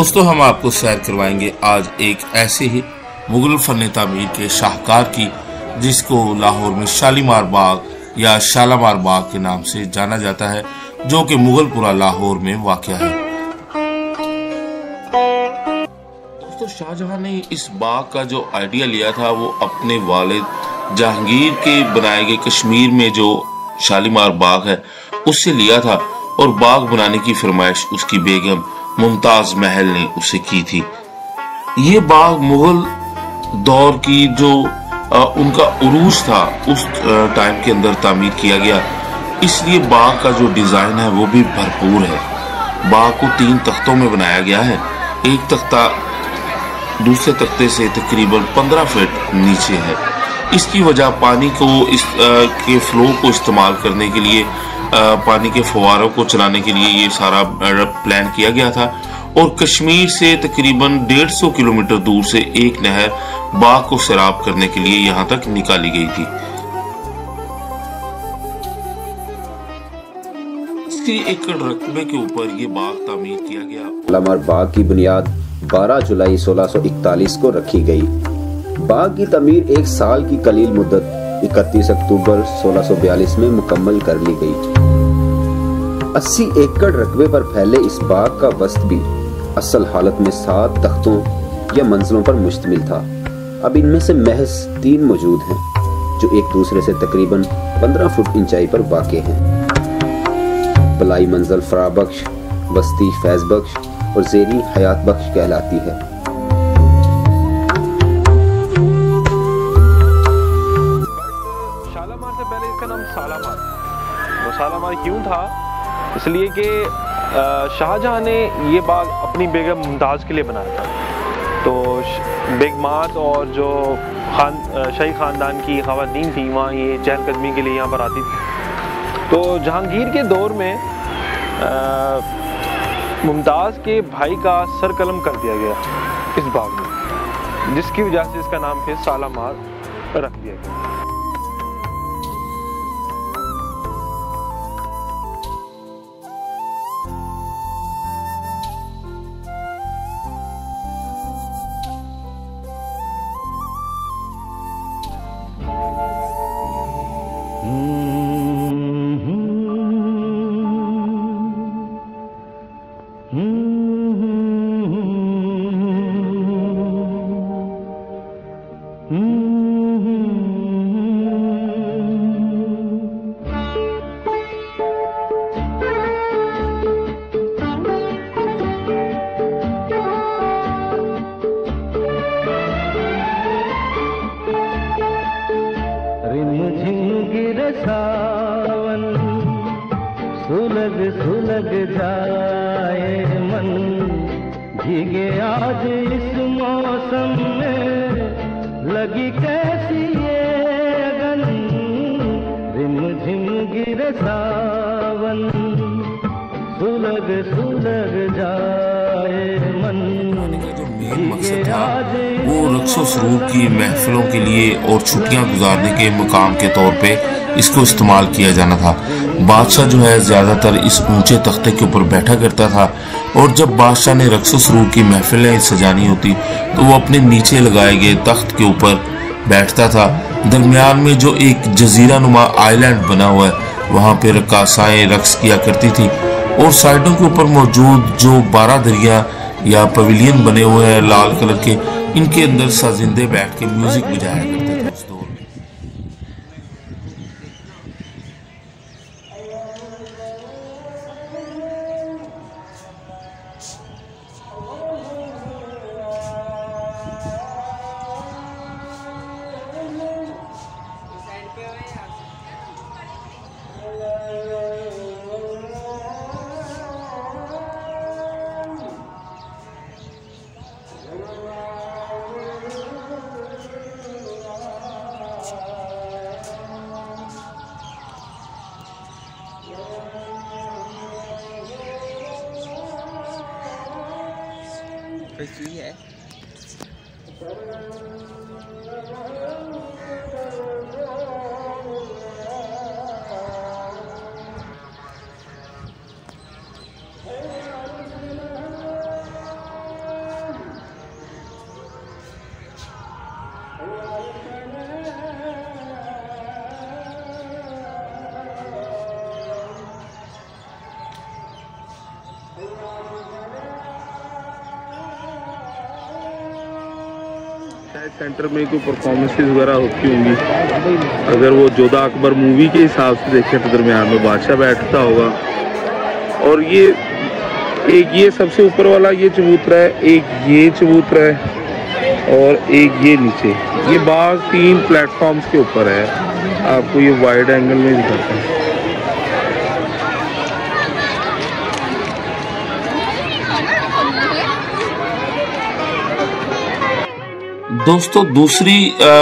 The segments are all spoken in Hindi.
दोस्तों हम आपको सैर करवाएंगे आज एक ऐसे ही मुगल फन तामीर के शाहकार की, जिसको लाहौर में शालीमार बाग या शालामार बाग के नाम से जाना जाता है, जो कि मुगलपुरा लाहौर में वाक़या है। दोस्तों शाहजहां ने इस बाग का जो आइडिया लिया था वो अपने वालिद जहांगीर के बनाए गए कश्मीर में जो शालीमार बाग है उससे लिया था, और बाग बनाने की फरमाइश उसकी बेगम मुमताज महल ने उसे की थी। ये बाग मुगल दौर की जो उनका उरूज था उस टाइम के अंदर तामीर किया गया, इसलिए बाग का जो डिजाइन है वो भी भरपूर है। बाग को 3 तख्तों में बनाया गया है। एक तख्ता दूसरे तख्ते से तकरीबन 15 फीट नीचे है। इसकी वजह पानी को के फ्लो को इस्तेमाल करने के लिए, पानी के फव्वारों को चलाने के लिए ये सारा प्लान किया गया था। और कश्मीर से तकरीबन 150 किलोमीटर दूर से एक नहर बाग को सैराब करने के लिए यहाँ तक निकाली गई थी। 80 एकड़ रकबे के ऊपर ये बाग तामीर किया गया। शालीमार बाग की बुनियाद 12 जुलाई 1641 को रखी गई। बाग की तमीर 1 साल की कलील मुद्दत 31 अक्टूबर 1642 में मुकम्मल कर ली गई। 80 एकड़ रकबे पर फैले इस बाग का वस्त भी असल हालत में 7 तख्तों या मंजिलों पर मुश्तमिल था। अब इनमें से महज 3 मौजूद हैं, जो एक दूसरे से तकरीबन 15 फुट ऊंचाई पर वाक़े हैं। बलाई मंजिल फराबख्श, वस्ती फैज बख्श और ज़ेरी हयात बख्श कहलाती है। शालामार से पहले इसका नाम सालामार, वो सालामार क्यों था? इसलिए कि शाहजहां ने ये बाग अपनी बेगम मुमताज़ के लिए बनाया था। तो बेगमात और जो शाही ख़ानदान की ख़वातीन थी वहाँ ये चहलकदमी के लिए यहाँ पर आती थी। तो जहांगीर के दौर में मुमताज़ के भाई का सर कलम कर दिया गया इस बाग में, जिसकी वजह से इसका नाम फिर सालामार रख दिया गया। सावन सुलग सुलग जाए मन, भीगे आज इस मौसम में लगी कैसी ये अगन। रिम झिम गिरे सावन सुलग सुलग जाए मन। मकसद था वो रक्सो सरूर की महफिलों के लिए और छुट्टियां गुजारने के मुकाम के तौर पे इसको इस्तेमाल किया जाना था। बादशाह जो है ज़्यादातर इस ऊंचे तख्ते के ऊपर बैठा करता था, और जब बादशाह ने रक्सो सरूर की महफिलें सजानी होती तो वो अपने नीचे लगाए गए तख्त के ऊपर बैठता था। दरमियान में जो एक जजीरा नुमा आइलैंड बना हुआ है वहाँ पे रक्कासाएँ रक्स किया करती थी, और साइडों के ऊपर मौजूद जो 12 दरिया या पवेलियन बने हुए हैं लाल कलर के, इनके अंदर साजिंदे बैठ के म्यूजिक बजाया करते थे उस दौर में। Free है। शायद सेंटर में कोई परफॉर्मेंसेस वगैरह होती होंगी। अगर वो जोधा अकबर मूवी के हिसाब से देखें तो दरमियान में बादशाह बैठता होगा। और ये एक ये सबसे ऊपर वाला ये चबूतरा है, एक ये चबूतरा है और एक ये नीचे। ये बाग 3 प्लेटफॉर्म्स के ऊपर है। आपको ये वाइड एंगल में दिखाता है। दोस्तों, दूसरी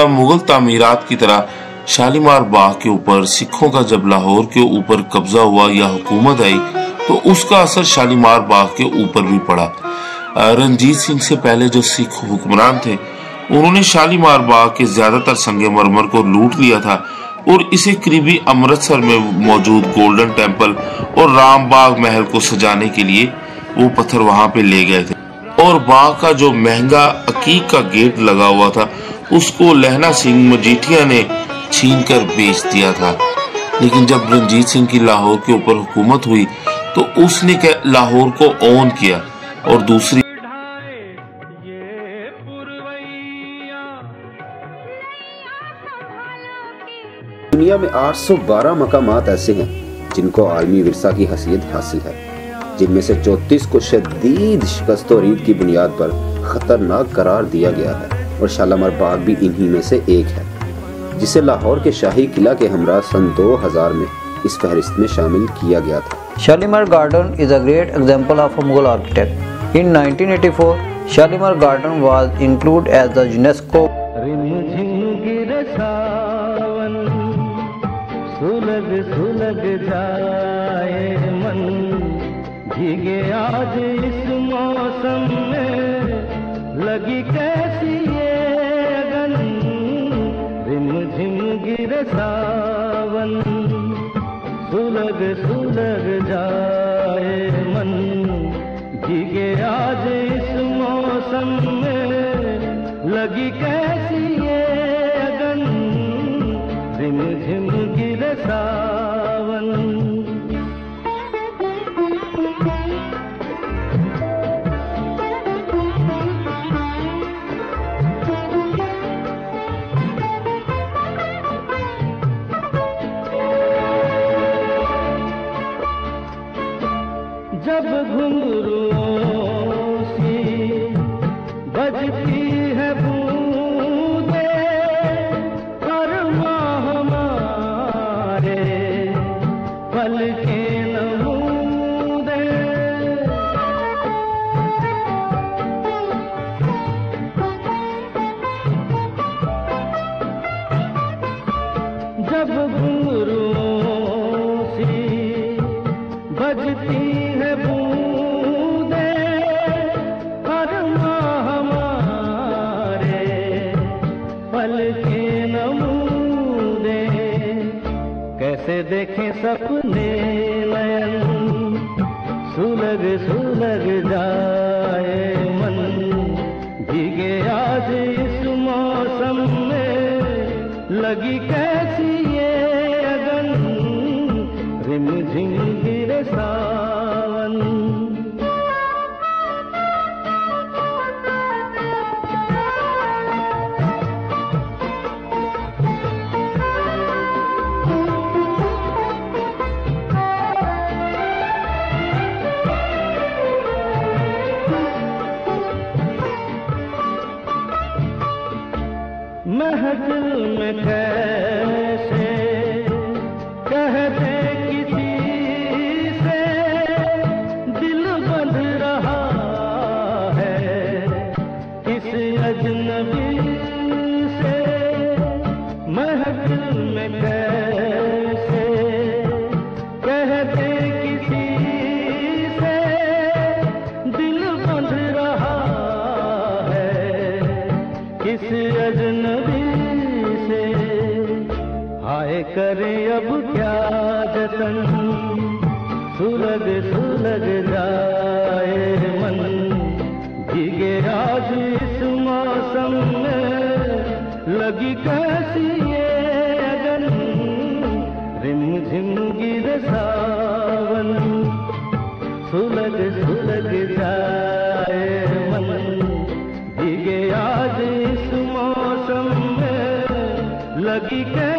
मुगल तामीरात की तरह शालीमार बाग के ऊपर सिखों का जब लाहौर के ऊपर कब्जा हुआ या हुकूमत आई तो उसका असर शालीमार बाग के ऊपर भी पड़ा। रंजीत सिंह से पहले जो सिख हुक्मरान थे उन्होंने शालीमार बाग के ज्यादातर संगमरमर को लूट लिया था और इसे करीबी अमृतसर में मौजूद गोल्डन टेम्पल और रामबाग महल को सजाने के लिए वो पत्थर वहां पे ले गए थे। और बाग का जो महंगा अकीक का गेट लगा हुआ था उसको लहना सिंह मजीठिया ने छीन कर बेच दिया था। लेकिन जब रंजीत सिंह की लाहौर के ऊपर हुकूमत हुई तो उसने लाहौर को ओन किया और दूसरी दुनिया में 812 मकामात ऐसे हैं जिनको आलमी विरसा की हैसियत हासिल है, जिनमें से 34 को शदीद शिकस्त और ईद की बुनियाद पर खतरनाक करार दिया गया है और शालीमार बाग भी इन्हीं में से एक है, जिसे लाहौर के शाही किला के हमरा सन 2000 में इस फहरिस्त में शामिल किया गया था। Shalimar Garden is a great example of a Mughal architect. In 1984, Shalimar Garden was included as the UNESCO सुलग सुलग जाए मन भीगे आज इस मौसम में लगी कैसी ये अगन रिम झिम गिरे सावन सुलग सुलग जाए मन भीगे आज इस मौसम में लगी कैसी ये अगन रिम झिम गिरे सावन जब घुंघरुओं सी बजती है बूंदे अरमा हमारे पल के नमूदे जब घुंघरुओं सी बजती है बूंदे अरमा हमारे पल के नमूदे कैसे देखें सपने नयन सुलग सुलग जाए मन भीगे आज इस मौसम में लगी कैसी ये अगन रिम झिम गिरे सावन महफिल में कैसे कह दे किसी से दिल बंध रहा है किस अजनबी से महफिल में कैसे कह दे किसी से दिल बंध रहा है किस अजनबी से हाय करे अब क्या जतन सुलग सुलग जाए मन भीगे आज इस मौसम में लगी कैसी ये अगन रिम झिम गिरे सावन सुलग सुलग जाए मन भीगे आज इस हकीकत